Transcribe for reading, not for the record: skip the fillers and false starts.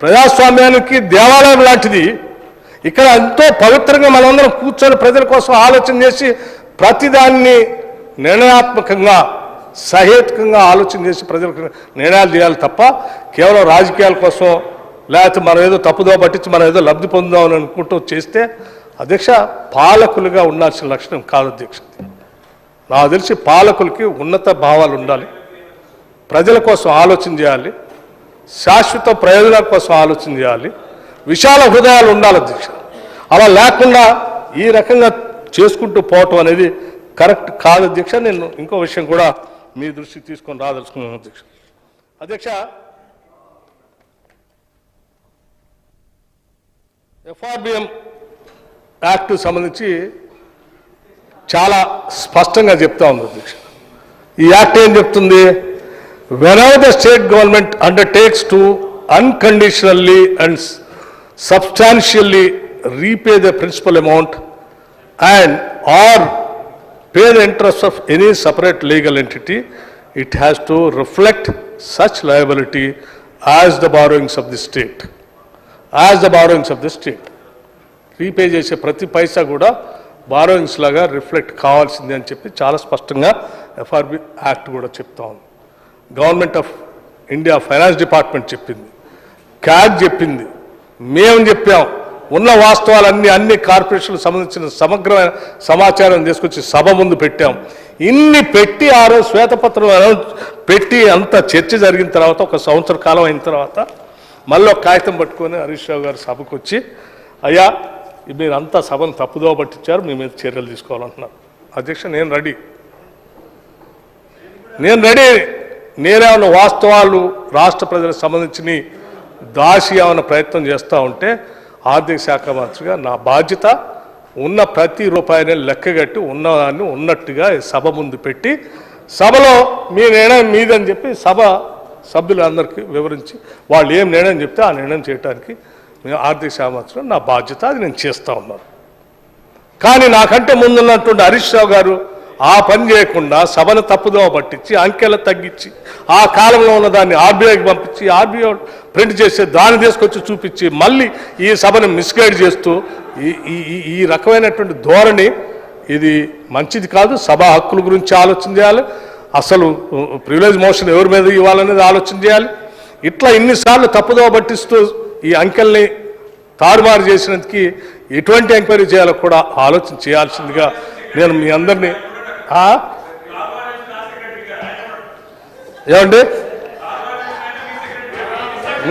ప్రజాస్వామ్యానికి దేవాలయం లాంటిది. ఇక్కడ ఎంతో పవిత్రంగా మనందరం కూర్చొని ప్రజల కోసం ఆలోచన చేసి ప్రతిదాన్ని నిర్ణయాత్మకంగా సహేతుకంగా ఆలోచన చేసి ప్రజలకు నిర్ణయాలు చేయాలి తప్ప కేవలం రాజకీయాల కోసం లేకపోతే మనం ఏదో తప్పుదో పట్టించి మనం ఏదో లబ్ధి పొందామని అనుకుంటూ చేస్తే అధ్యక్ష పాలకులుగా ఉండాల్సిన లక్షణం కాదు అధ్యక్ష. నాకు తెలిసి పాలకులకి ఉన్నత భావాలు ఉండాలి, ప్రజల కోసం ఆలోచన చేయాలి, శాశ్వత ప్రయోజనాల కోసం ఆలోచన చేయాలి, విశాల హృదయాలు ఉండాలి అధ్యక్ష. అలా లేకుండా ఈ రకంగా చేసుకుంటూ పోవటం అనేది కరెక్ట్ కాదు అధ్యక్ష. నేను ఇంకో విషయం కూడా మీ దృష్టికి తీసుకొని రాదలుచుకున్నాను అధ్యక్ష. అధ్యక్ష, FRBM యాక్ట్ సంబంధించి చాలా స్పష్టంగా చెప్తా ఉంది అధ్యక్ష. ఈ యాక్ట్ ఏం చెప్తుంది? whenever the state government undertakes to unconditionally and substantially repay the principal amount and or pay the interest of any separate legal entity, it has to reflect such liability as the borrowings of the state. As the borrowings of the state. Repay చేసే ప్రతి పైసా కూడా borrowings లాగా reflect కావాల్సిందే అని చెప్పి చాలా స్పష్టంగా FRB act కూడా చెప్తా ఉంది. Government of India finance department చెప్పింది, క్యాగ్ చెప్పింది, మేము చెప్పాం. ఉన్న వాస్తవాలన్నీ అన్ని కార్పొరేషన్లకు సంబంధించిన సమగ్రమైన సమాచారం తీసుకొచ్చి సభ ముందు పెట్టాం. ఇన్ని పెట్టి ఆ రోజు శ్వేతపత్రం పెట్టి అంత చర్చ జరిగిన తర్వాత ఒక సంవత్సర కాలం అయిన తర్వాత మళ్ళీ ఒక కాగితం పట్టుకొని హరీష్ రావు గారు సభకు వచ్చి, అయ్యా మీరు అంతా సభను తప్పుదో పట్టించారు, మీ మీద చర్యలు తీసుకోవాలంటున్నారు. అధ్యక్ష, నేను రెడీ. నేనేమన్నా వాస్తవాలు రాష్ట్ర ప్రజలకు సంబంధించి దాసి ఏమైనా ప్రయత్నం చేస్తూ ఉంటే ఆర్థిక శాఖ మంత్రిగా నా బాధ్యత ఉన్న ప్రతి రూపాయిని లెక్కగట్టి ఉన్నదాన్ని ఉన్నట్టుగా సభ ముందు పెట్టి సభలో మీ నిర్ణయం మీదని చెప్పి సభ సభ్యులందరికీ వివరించి వాళ్ళు ఏం నిర్ణయం చెప్తే ఆ నిర్ణయం చేయడానికి మేము ఆర్థిక శాఖ మంత్రిగా నా బాధ్యత, అది నేను చేస్తూ ఉన్నాను. కానీ నాకంటే ముందున్నటువంటి హరీష్ రావు గారు ఆ పని చేయకుండా సభను తప్పుదోవ పట్టించి అంకెలు తగ్గించి ఆ కాలంలో ఉన్న దాన్ని RBIకి పంపించి RBI ప్రింట్ చేసి దాన్ని తీసుకొచ్చి చూపించి మళ్ళీ ఈ సభను మిస్గైడ్ చేస్తూ ఈ రకమైనటువంటి ధోరణి ఇది మంచిది కాదు. సభా హక్కుల గురించి ఆలోచన చేయాలి, అసలు ప్రివిలేజ్ మోషన్ ఎవరి మీద ఇవ్వాలనేది ఆలోచన చేయాలి. ఇట్లా ఇన్నిసార్లు తప్పుదోవ పట్టిస్తూ ఈ అంకెల్ని తారుమారు చేసినందుకు ఎటువంటి ఎంక్వైరీ చేయాలో కూడా ఆలోచన చేయాల్సిందిగా నేను మీ అందరినీ ఏమండి